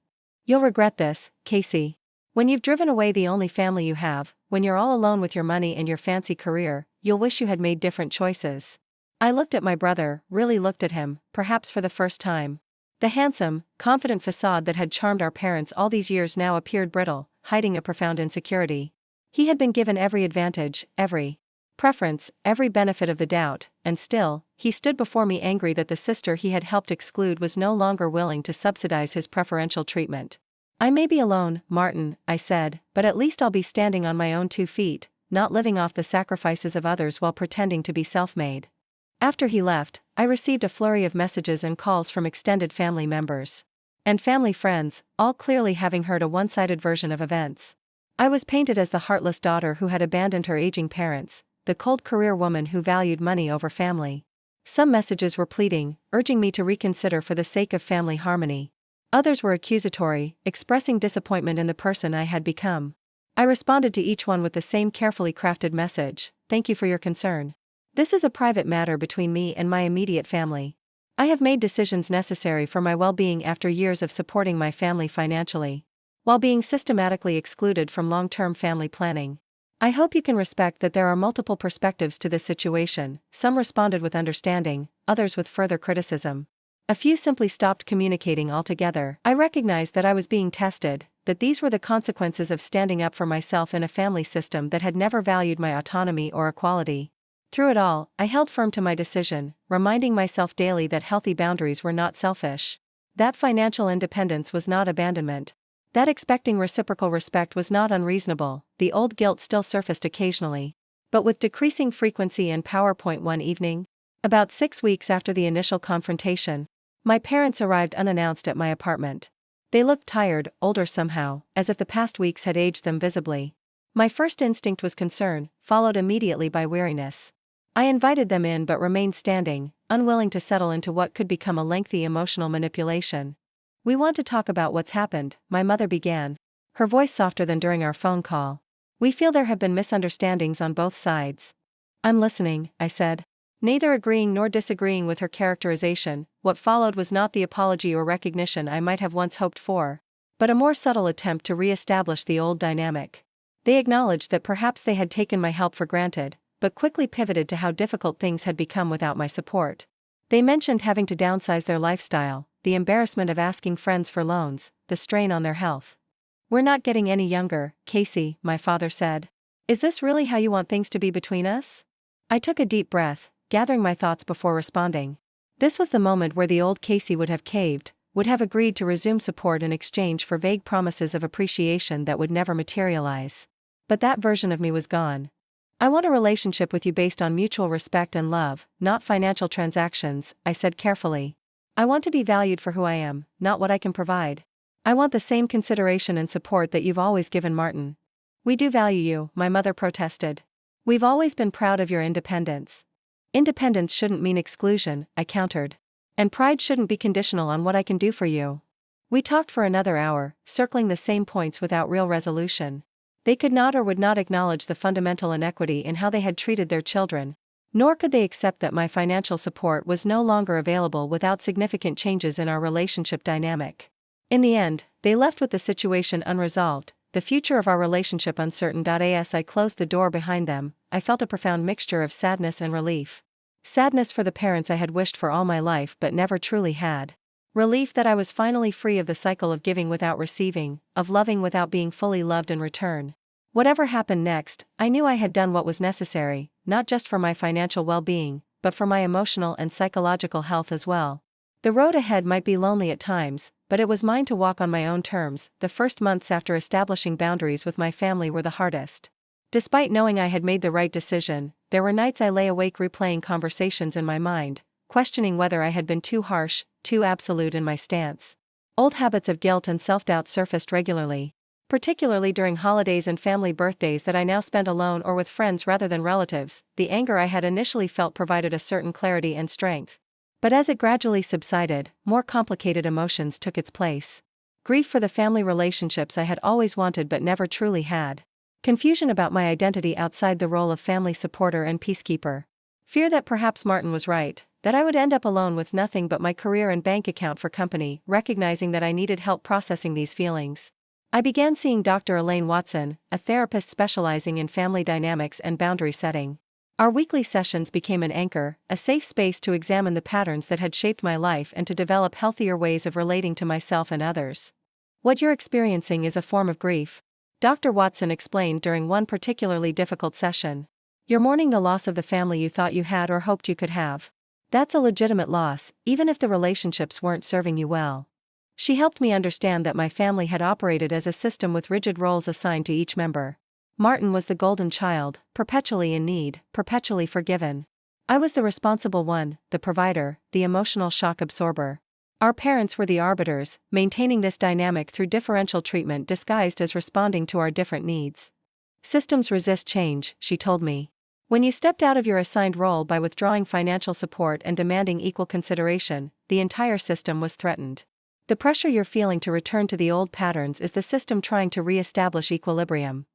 You'll regret this, Casey. When you've driven away the only family you have, when you're all alone with your money and your fancy career, you'll wish you had made different choices. I looked at my brother, really looked at him, perhaps for the first time. The handsome, confident facade that had charmed our parents all these years now appeared brittle, hiding a profound insecurity. He had been given every advantage, every preference, every benefit of the doubt, and still, he stood before me angry that the sister he had helped exclude was no longer willing to subsidize his preferential treatment. I may be alone, Martin, I said, but at least I'll be standing on my own 2 feet, not living off the sacrifices of others while pretending to be self-made. After he left, I received a flurry of messages and calls from extended family members and family friends, all clearly having heard a one-sided version of events. I was painted as the heartless daughter who had abandoned her aging parents, the cold career woman who valued money over family. Some messages were pleading, urging me to reconsider for the sake of family harmony. Others were accusatory, expressing disappointment in the person I had become. I responded to each one with the same carefully crafted message: thank you for your concern. This is a private matter between me and my immediate family. I have made decisions necessary for my well-being after years of supporting my family financially, while being systematically excluded from long-term family planning. I hope you can respect that there are multiple perspectives to this situation. Some responded with understanding, others with further criticism. A few simply stopped communicating altogether. I recognized that I was being tested, that these were the consequences of standing up for myself in a family system that had never valued my autonomy or equality. Through it all, I held firm to my decision, reminding myself daily that healthy boundaries were not selfish. That financial independence was not abandonment. That expecting reciprocal respect was not unreasonable. The old guilt still surfaced occasionally, but with decreasing frequency and PowerPoint. One evening, about 6 weeks after the initial confrontation, my parents arrived unannounced at my apartment. They looked tired, older somehow, as if the past weeks had aged them visibly. My first instinct was concern, followed immediately by weariness. I invited them in but remained standing, unwilling to settle into what could become a lengthy emotional manipulation. We want to talk about what's happened, my mother began, her voice softer than during our phone call. We feel there have been misunderstandings on both sides. I'm listening, I said. Neither agreeing nor disagreeing with her characterization, what followed was not the apology or recognition I might have once hoped for, but a more subtle attempt to re-establish the old dynamic. They acknowledged that perhaps they had taken my help for granted, but quickly pivoted to how difficult things had become without my support. They mentioned having to downsize their lifestyle, the embarrassment of asking friends for loans, the strain on their health. "We're not getting any younger, Casey," my father said. "Is this really how you want things to be between us?" I took a deep breath, gathering my thoughts before responding. This was the moment where the old Casey would have caved, would have agreed to resume support in exchange for vague promises of appreciation that would never materialize. But that version of me was gone. "I want a relationship with you based on mutual respect and love, not financial transactions," I said carefully. "I want to be valued for who I am, not what I can provide. I want the same consideration and support that you've always given Martin." "We do value you," my mother protested. "We've always been proud of your independence." "Independence shouldn't mean exclusion," I countered. "And pride shouldn't be conditional on what I can do for you." We talked for another hour, circling the same points without real resolution. They could not or would not acknowledge the fundamental inequity in how they had treated their children, nor could they accept that my financial support was no longer available without significant changes in our relationship dynamic. In the end, they left with the situation unresolved, the future of our relationship uncertain. As I closed the door behind them, I felt a profound mixture of sadness and relief. Sadness for the parents I had wished for all my life but never truly had. Relief that I was finally free of the cycle of giving without receiving, of loving without being fully loved in return. Whatever happened next, I knew I had done what was necessary, not just for my financial well-being, but for my emotional and psychological health as well. The road ahead might be lonely at times, but it was mine to walk on my own terms. The first months after establishing boundaries with my family were the hardest. Despite knowing I had made the right decision, there were nights I lay awake replaying conversations in my mind, questioning whether I had been too harsh, too absolute in my stance. Old habits of guilt and self-doubt surfaced regularly, particularly during holidays and family birthdays that I now spent alone or with friends rather than relatives. The anger I had initially felt provided a certain clarity and strength. But as it gradually subsided, more complicated emotions took its place. Grief for the family relationships I had always wanted but never truly had. Confusion about my identity outside the role of family supporter and peacekeeper. Fear that perhaps Martin was right, that I would end up alone with nothing but my career and bank account for company. Recognizing that I needed help processing these feelings, I began seeing Dr. Elaine Watson, a therapist specializing in family dynamics and boundary setting. Our weekly sessions became an anchor, a safe space to examine the patterns that had shaped my life and to develop healthier ways of relating to myself and others. "What you're experiencing is a form of grief," Dr. Watson explained during one particularly difficult session. "You're mourning the loss of the family you thought you had or hoped you could have. That's a legitimate loss, even if the relationships weren't serving you well." She helped me understand that my family had operated as a system with rigid roles assigned to each member. Martin was the golden child, perpetually in need, perpetually forgiven. I was the responsible one, the provider, the emotional shock absorber. Our parents were the arbiters, maintaining this dynamic through differential treatment disguised as responding to our different needs. "Systems resist change," she told me. "When you stepped out of your assigned role by withdrawing financial support and demanding equal consideration, the entire system was threatened. The pressure you're feeling to return to the old patterns is the system trying to re-establish equilibrium."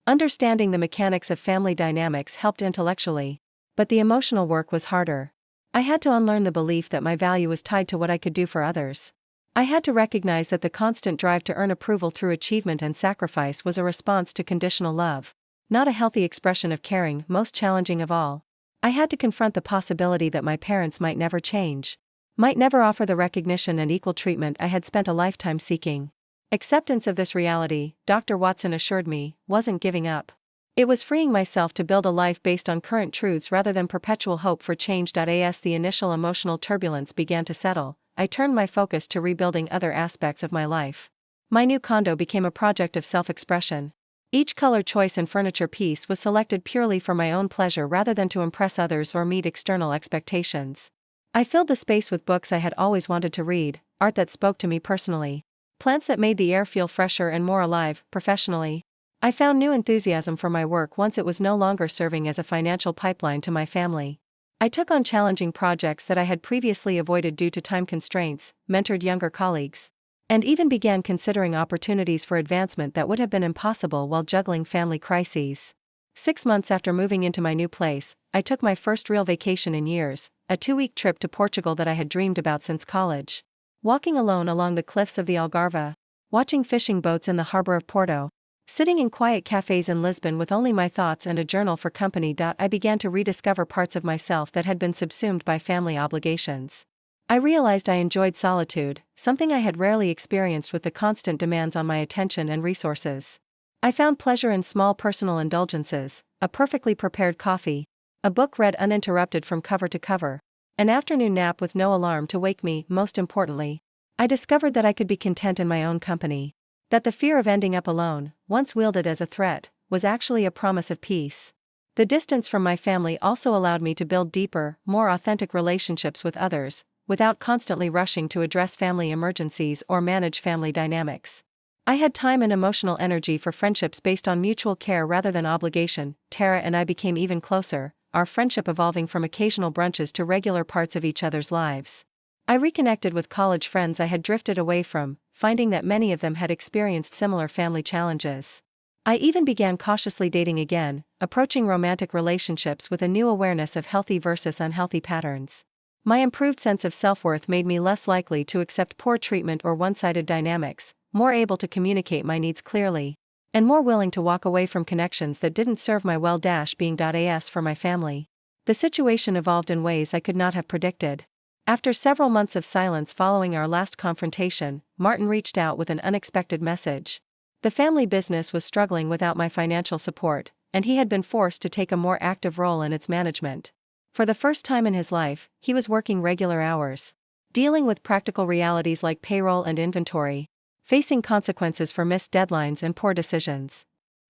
Understanding the mechanics of family dynamics helped intellectually, but the emotional work was harder. I had to unlearn the belief that my value was tied to what I could do for others. I had to recognize that the constant drive to earn approval through achievement and sacrifice was a response to conditional love, not a healthy expression of caring. Most challenging of all, I had to confront the possibility that my parents might never change, might never offer the recognition and equal treatment I had spent a lifetime seeking. Acceptance of this reality, Dr. Watson assured me, wasn't giving up. It was freeing myself to build a life based on current truths rather than perpetual hope for change. As the initial emotional turbulence began to settle, I turned my focus to rebuilding other aspects of my life. My new condo became a project of self-expression. Each color choice and furniture piece was selected purely for my own pleasure rather than to impress others or meet external expectations. I filled the space with books I had always wanted to read, art that spoke to me personally, plants that made the air feel fresher and more alive. Professionally, I found new enthusiasm for my work once it was no longer serving as a financial pipeline to my family. I took on challenging projects that I had previously avoided due to time constraints, mentored younger colleagues, and even began considering opportunities for advancement that would have been impossible while juggling family crises. 6 months after moving into my new place, I took my first real vacation in years, a 2-week trip to Portugal that I had dreamed about since college. Walking alone along the cliffs of the Algarve, watching fishing boats in the harbor of Porto, sitting in quiet cafes in Lisbon with only my thoughts and a journal for company. I began to rediscover parts of myself that had been subsumed by family obligations. I realized I enjoyed solitude, something I had rarely experienced with the constant demands on my attention and resources. I found pleasure in small personal indulgences, a perfectly prepared coffee, a book read uninterrupted from cover to cover, an afternoon nap with no alarm to wake me. Most importantly, I discovered that I could be content in my own company. That the fear of ending up alone, once wielded as a threat, was actually a promise of peace. The distance from my family also allowed me to build deeper, more authentic relationships with others, without constantly rushing to address family emergencies or manage family dynamics. I had time and emotional energy for friendships based on mutual care rather than obligation. Tara and I became even closer, our friendship evolving from occasional brunches to regular parts of each other's lives. I reconnected with college friends I had drifted away from, finding that many of them had experienced similar family challenges. I even began cautiously dating again, approaching romantic relationships with a new awareness of healthy versus unhealthy patterns. My improved sense of self-worth made me less likely to accept poor treatment or one-sided dynamics, more able to communicate my needs clearly, and more willing to walk away from connections that didn't serve my well-being. For my family, the situation evolved in ways I could not have predicted. After several months of silence following our last confrontation, Martin reached out with an unexpected message. The family business was struggling without my financial support, and he had been forced to take a more active role in its management. For the first time in his life, he was working regular hours, dealing with practical realities like payroll and inventory, facing consequences for missed deadlines and poor decisions.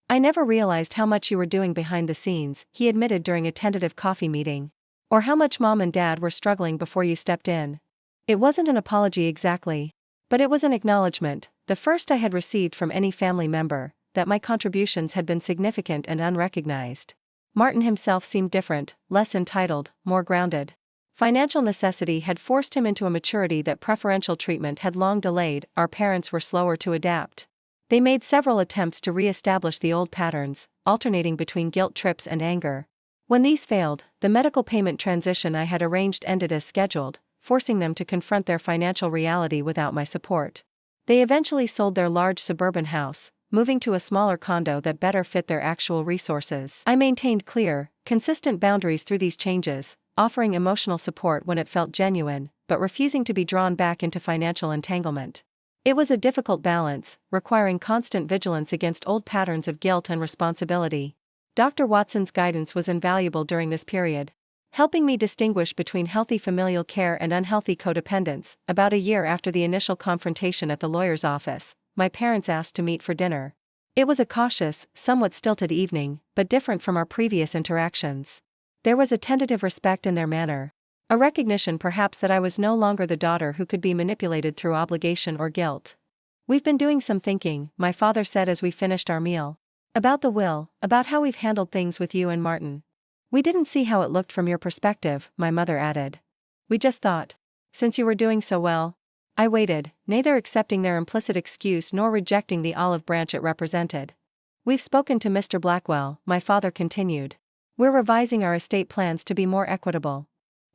"I never realized how much you were doing behind the scenes," he admitted during a tentative coffee meeting. "Or how much Mom and Dad were struggling before you stepped in." It wasn't an apology exactly, but it was an acknowledgement, the first I had received from any family member, that my contributions had been significant and unrecognized. Martin himself seemed different, less entitled, more grounded. Financial necessity had forced him into a maturity that preferential treatment had long delayed. Our parents were slower to adapt. They made several attempts to re-establish the old patterns, alternating between guilt trips and anger. When these failed, the medical payment transition I had arranged ended as scheduled, forcing them to confront their financial reality without my support. They eventually sold their large suburban house, moving to a smaller condo that better fit their actual resources. I maintained clear, consistent boundaries through these changes, offering emotional support when it felt genuine, but refusing to be drawn back into financial entanglement. It was a difficult balance, requiring constant vigilance against old patterns of guilt and responsibility. Dr. Watson's guidance was invaluable during this period, helping me distinguish between healthy familial care and unhealthy codependence. About a year after the initial confrontation at the lawyer's office, my parents asked to meet for dinner. It was a cautious, somewhat stilted evening, but different from our previous interactions. There was a tentative respect in their manner, a recognition perhaps that I was no longer the daughter who could be manipulated through obligation or guilt. "We've been doing some thinking," my father said as we finished our meal. "About the will, about how we've handled things with you and Martin. We didn't see how it looked from your perspective," my mother added. "We just thought, since you were doing so well." I waited, neither accepting their implicit excuse nor rejecting the olive branch it represented. "We've spoken to Mr. Blackwell," my father continued. "We're revising our estate plans to be more equitable."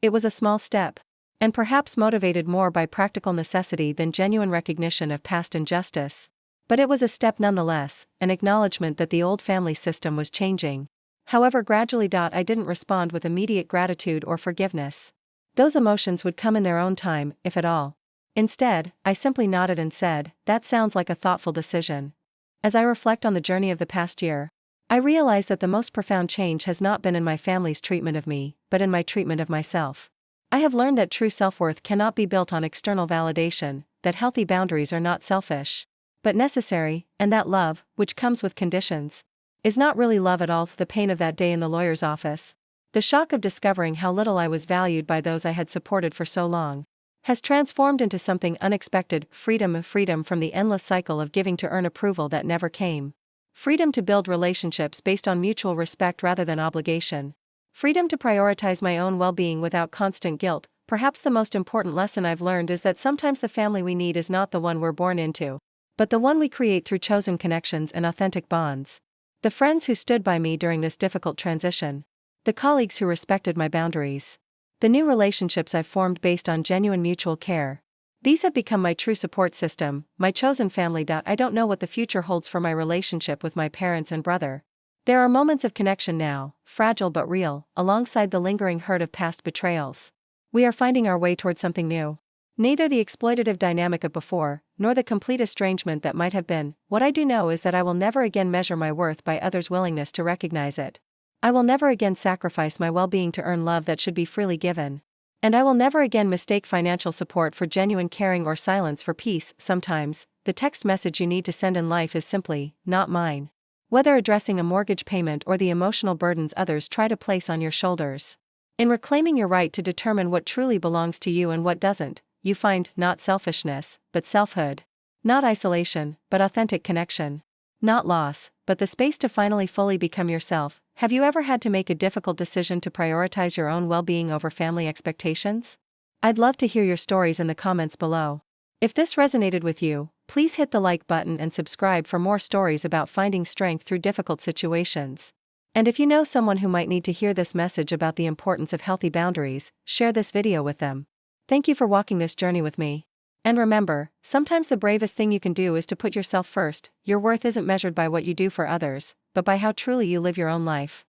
It was a small step, and perhaps motivated more by practical necessity than genuine recognition of past injustice. But it was a step nonetheless, an acknowledgement that the old family system was changing. However gradually. I didn't respond with immediate gratitude or forgiveness. Those emotions would come in their own time, if at all. Instead, I simply nodded and said, "That sounds like a thoughtful decision." As I reflect on the journey of the past year, I realize that the most profound change has not been in my family's treatment of me, but in my treatment of myself. I have learned that true self-worth cannot be built on external validation, that healthy boundaries are not selfish, but necessary, and that love, which comes with conditions, is not really love at all. The pain of that day in the lawyer's office, the shock of discovering how little I was valued by those I had supported for so long, has transformed into something unexpected: freedom from the endless cycle of giving to earn approval that never came. Freedom to build relationships based on mutual respect rather than obligation. Freedom to prioritize my own well-being without constant guilt. Perhaps the most important lesson I've learned is that sometimes the family we need is not the one we're born into, but the one we create through chosen connections and authentic bonds. The friends who stood by me during this difficult transition. The colleagues who respected my boundaries. The new relationships I've formed based on genuine mutual care. These have become my true support system, my chosen family. I don't know what the future holds for my relationship with my parents and brother. There are moments of connection now, fragile but real, alongside the lingering hurt of past betrayals. We are finding our way toward something new. Neither the exploitative dynamic of before, nor the complete estrangement that might have been. What I do know is that I will never again measure my worth by others' willingness to recognize it. I will never again sacrifice my well-being to earn love that should be freely given. And I will never again mistake financial support for genuine caring or silence for peace. Sometimes, the text message you need to send in life is simply, "Not mine." Whether addressing a mortgage payment or the emotional burdens others try to place on your shoulders. In reclaiming your right to determine what truly belongs to you and what doesn't, you find not selfishness, but selfhood. Not isolation, but authentic connection. Not loss, but the space to finally fully become yourself. Have you ever had to make a difficult decision to prioritize your own well-being over family expectations? I'd love to hear your stories in the comments below. If this resonated with you, please hit the like button and subscribe for more stories about finding strength through difficult situations. And if you know someone who might need to hear this message about the importance of healthy boundaries, share this video with them. Thank you for walking this journey with me. And remember, sometimes the bravest thing you can do is to put yourself first. Your worth isn't measured by what you do for others, but by how truly you live your own life.